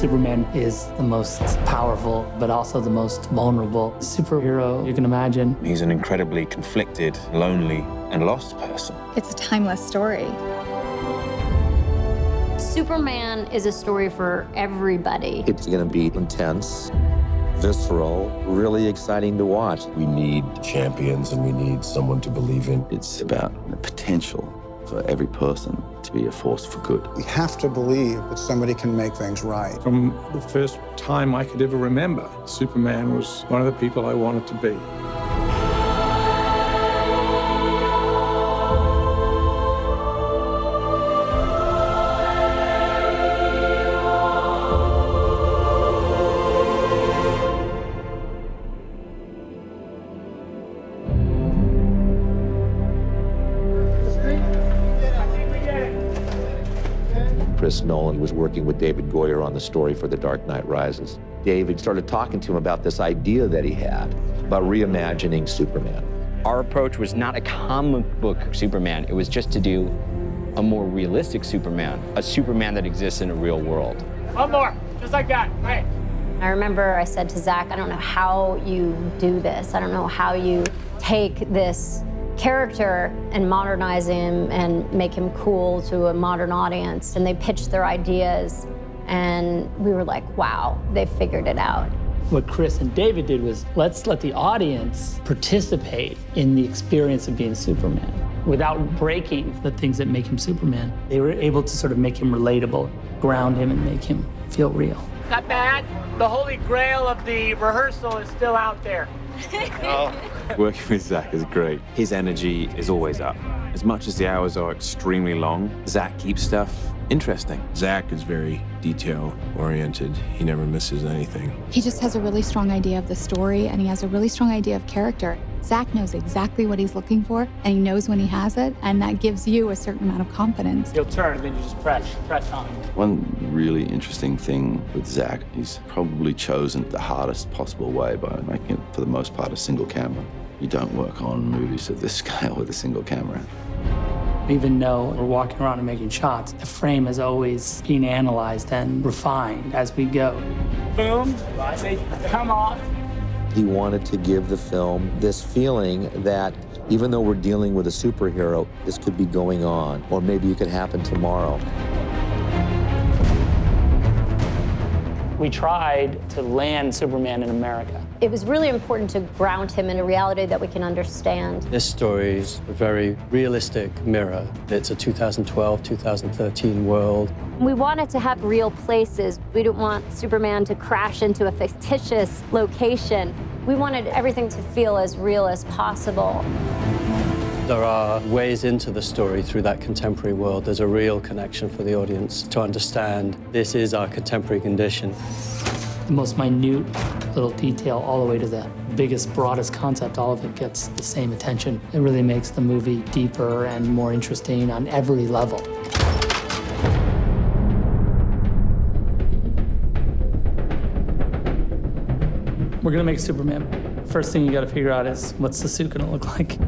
Superman is the most powerful, but also the most vulnerable superhero you can imagine. He's an incredibly conflicted, lonely, and lost person. It's a timeless story. Superman is a story for everybody. It's going to be intense, visceral, really exciting to watch. We need champions and we need someone to believe in. It's about the potential for every person to be a force for good. We have to believe that somebody can make things right. From the first time I could ever remember, Superman was one of the people I wanted to be. Chris Nolan was working with David Goyer on the story for The Dark Knight Rises. David started talking to him about this idea that he had about reimagining Superman. Our approach was not a comic book Superman. It was just to do a more realistic Superman, a Superman that exists in a real world. One more, just like that, right. I remember I said to Zack, I don't know how you do this. I don't know how you take this character and modernize him and make him cool to a modern audience. And they pitched their ideas, and we were like, wow, they figured it out. What Chris and David did was, let's let the audience participate in the experience of being Superman without breaking the things that make him Superman. They were able to sort of make him relatable, ground him, and make him feel real. Not bad. The holy grail of the rehearsal is still out there. Working with Zack is great. His energy is always up. As much as the hours are extremely long, Zack keeps stuff interesting. Zack is very detail-oriented. He never misses anything. He just has a really strong idea of the story, and he has a really strong idea of character. Zack knows exactly what he's looking for, and he knows when he has it, and that gives you a certain amount of confidence. You'll turn, then you just press on. One really interesting thing with Zack, he's probably chosen the hardest possible way by making it, for the most part, a single camera. You don't work on movies of this scale with a single camera. Even though we're walking around and making shots, the frame is always being analyzed and refined as we go. Boom, they come off. He wanted to give the film this feeling that even though we're dealing with a superhero, this could be going on, or maybe it could happen tomorrow. We tried to land Superman in America. It was really important to ground him in a reality that we can understand. This story is a very realistic mirror. It's a 2012, 2013 world. We wanted to have real places. We didn't want Superman to crash into a fictitious location. We wanted everything to feel as real as possible. There are ways into the story through that contemporary world. There's a real connection for the audience to understand this is our contemporary condition. The most minute little detail all the way to the biggest, broadest concept, all of it gets the same attention. It really makes the movie deeper and more interesting on every level. We're gonna make Superman. First thing you gotta figure out is, what's the suit gonna look like?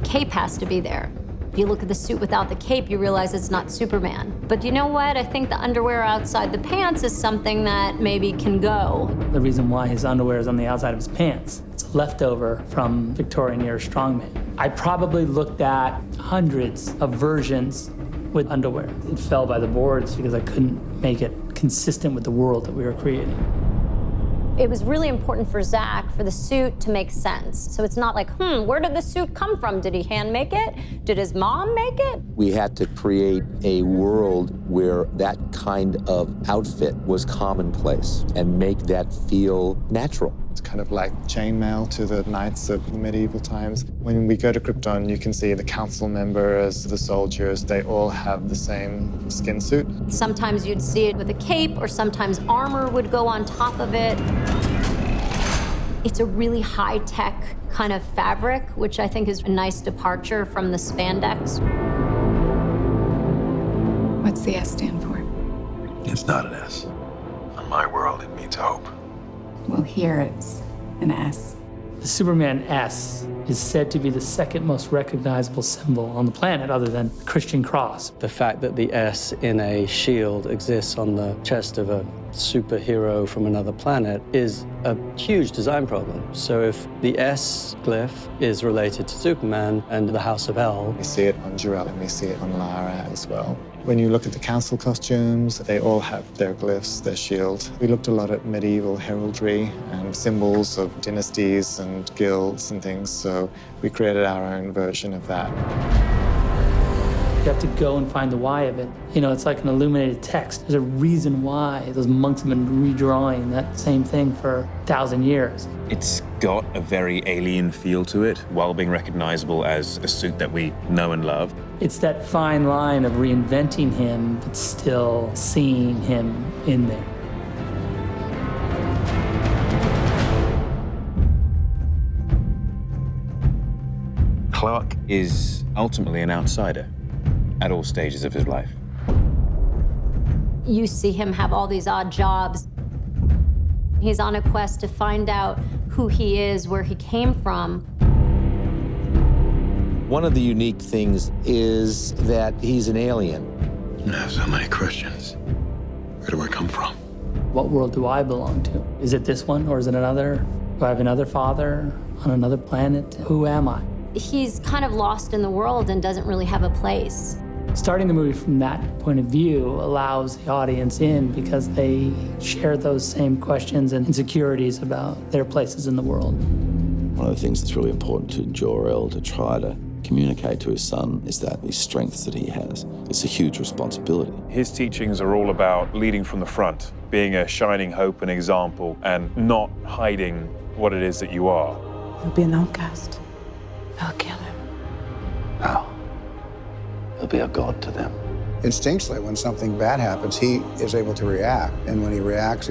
Cape has to be there. If you look at the suit without the cape, you realize it's not Superman. But you know what? I think the underwear outside the pants is something that maybe can go. The reason why his underwear is on the outside of his pants, it's a leftover from Victorian era strongman. I probably looked at hundreds of versions with underwear. It fell by the boards because I couldn't make it consistent with the world that we were creating. It was really important for Zack for the suit to make sense. So it's not like, where did the suit come from? Did he hand make it? Did his mom make it? We had to create a world where that kind of outfit was commonplace and make that feel natural. It's kind of like chainmail to the knights of medieval times. When we go to Krypton, you can see the council members, the soldiers, they all have the same skin suit. Sometimes you'd see it with a cape, or sometimes armor would go on top of it. It's a really high-tech kind of fabric, which I think is a nice departure from the spandex. What's the S stand for? It's not an S. In my world, it means hope. Well, here it's an S. The Superman S is said to be the second most recognizable symbol on the planet other than the Christian cross. The fact that the S in a shield exists on the chest of a superhero from another planet is a huge design problem. So if the S glyph is related to Superman and the House of El, we see it on Jor-El and we see it on Lara as well. When you look at the council costumes, they all have their glyphs, their shield. We looked a lot at medieval heraldry and symbols of dynasties and guilds and things, so we created our own version of that. You have to go and find the why of it. You know, it's like an illuminated text. There's a reason why those monks have been redrawing that same thing for 1,000 years. It's got a very alien feel to it, while being recognizable as a suit that we know and love. It's that fine line of reinventing him, but still seeing him in there. Clark is ultimately an outsider at all stages of his life. You see him have all these odd jobs. He's on a quest to find out who he is, where he came from. One of the unique things is that he's an alien. I have so many questions. Where do I come from? What world do I belong to? Is it this one or is it another? Do I have another father on another planet? Who am I? He's kind of lost in the world and doesn't really have a place. Starting the movie from that point of view allows the audience in because they share those same questions and insecurities about their places in the world. One of the things that's really important to Jor-El to try to communicate to his son is that these strengths that he has. It's a huge responsibility. His teachings are all about leading from the front, being a shining hope and example, and not hiding what it is that you are. He'll be an outcast. I'll kill him. How? He'll be a god to them. Instinctually, when something bad happens, he is able to react. And when he reacts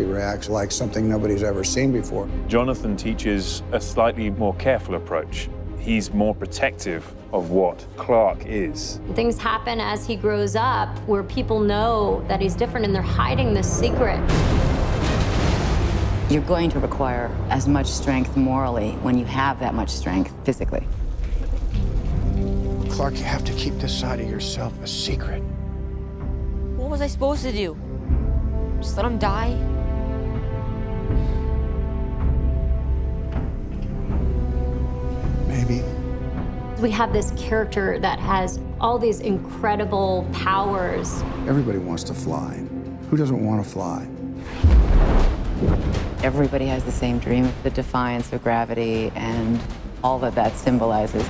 like something nobody's ever seen before. Jonathan teaches a slightly more careful approach. He's more protective of what Clark is. Things happen as he grows up where people know that he's different and they're hiding this secret. You're going to require as much strength morally when you have that much strength physically. Clark, you have to keep this side of yourself a secret. What was I supposed to do? Just let him die? Maybe. We have this character that has all these incredible powers. Everybody wants to fly. Who doesn't want to fly? Everybody has the same dream, the defiance of gravity and all that that symbolizes.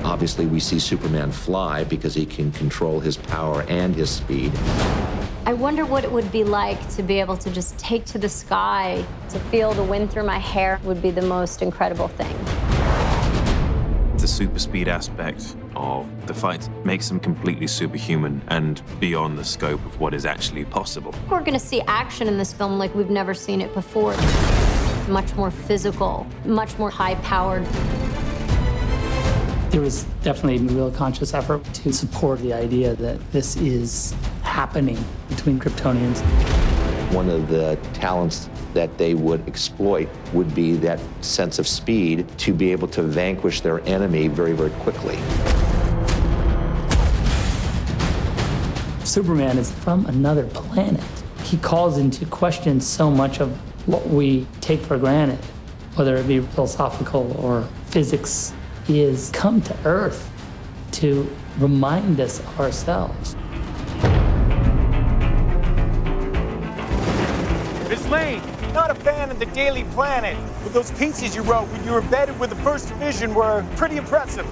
Obviously, we see Superman fly because he can control his power and his speed. I wonder what it would be like to be able to just take to the sky, to feel the wind through my hair would be the most incredible thing. The super speed aspect of the fight makes them completely superhuman and beyond the scope of what is actually possible. We're going to see action in this film like we've never seen it before. Much more physical, much more high-powered. There was definitely a real conscious effort to support the idea that this is happening between Kryptonians. One of the talents that they would exploit would be that sense of speed to be able to vanquish their enemy very, very quickly. Superman is from another planet. He calls into question so much of what we take for granted, whether it be philosophical or physics. He has come to Earth to remind us of ourselves. Miss Lane, not a fan of the Daily Planet, but those pieces you wrote when you were embedded with the First Division were pretty impressive.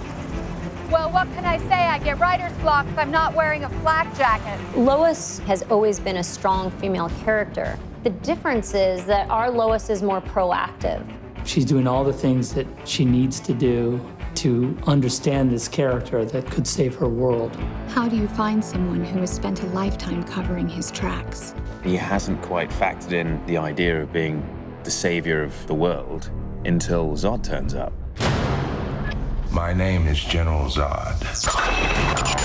Well, what can I say? I get writer's block if I'm not wearing a flak jacket. Lois has always been a strong female character. The difference is that our Lois is more proactive. She's doing all the things that she needs to do to understand this character that could save her world. How do you find someone who has spent a lifetime covering his tracks? He hasn't quite factored in the idea of being the savior of the world until Zod turns up. My name is General Zod.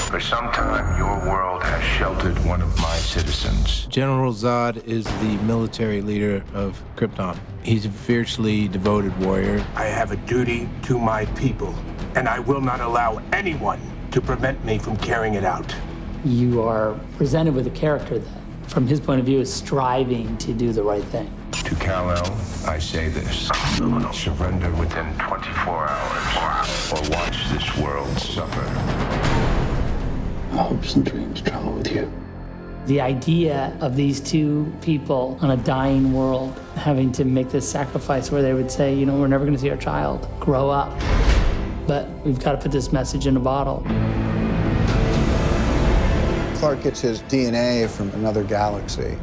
For some time, your world has sheltered one of my citizens. General Zod is the military leader of Krypton. He's a fiercely devoted warrior. I have a duty to my people, and I will not allow anyone to prevent me from carrying it out. You are presented with a character that, from his point of view, is striving to do the right thing. To Kal-El, I say this. Surrender within 24 hours, or watch this world suffer. My hopes and dreams travel with you. The idea of these two people on a dying world having to make this sacrifice where they would say, you know, we're never going to see our child grow up, but we've got to put this message in a bottle. Clark gets his DNA from another galaxy,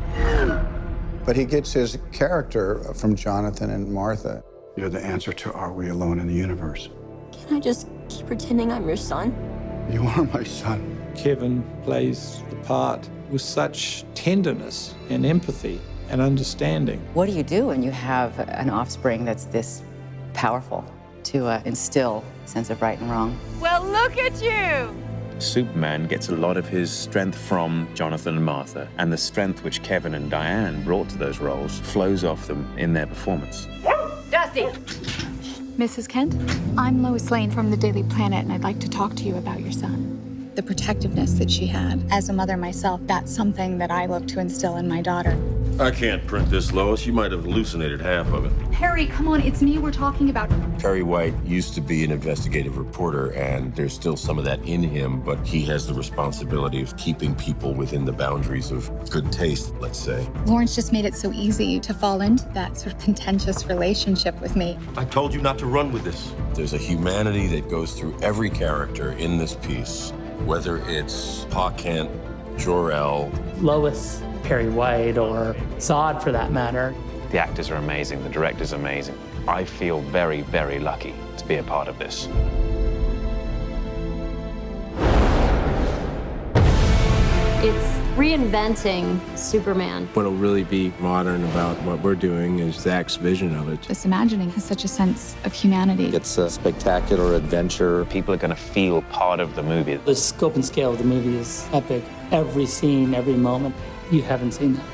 but he gets his character from Jonathan and Martha. You're the answer to Are We Alone in the Universe? Can I just keep pretending I'm your son? You are my son. Kevin plays the part with such tenderness and empathy and understanding. What do you do when you have an offspring that's this powerful to instill a sense of right and wrong? Well, look at you! Superman gets a lot of his strength from Jonathan and Martha, and the strength which Kevin and Diane brought to those roles flows off them in their performance. Dusty! Mrs. Kent, I'm Lois Lane from the Daily Planet, and I'd like to talk to you about your son. The protectiveness that she had. As a mother myself, that's something that I look to instill in my daughter. I can't print this, Lois. You might have hallucinated half of it. Harry, come on, it's me we're talking about. Perry White used to be an investigative reporter, and there's still some of that in him, but he has the responsibility of keeping people within the boundaries of good taste, let's say. Lawrence just made it so easy to fall into that sort of contentious relationship with me. I told you not to run with this. There's a humanity that goes through every character in this piece, whether it's Pa Kent, Jor-El, Lois, Perry White, or Zod for that matter. The actors are amazing, the director's amazing. I feel very, very lucky to be a part of this. It's reinventing Superman. What'll really be modern about what we're doing is Zack's vision of it. This imagining has such a sense of humanity. It's a spectacular adventure. People are going to feel part of the movie. The scope and scale of the movie is epic. Every scene, every moment, you haven't seen that.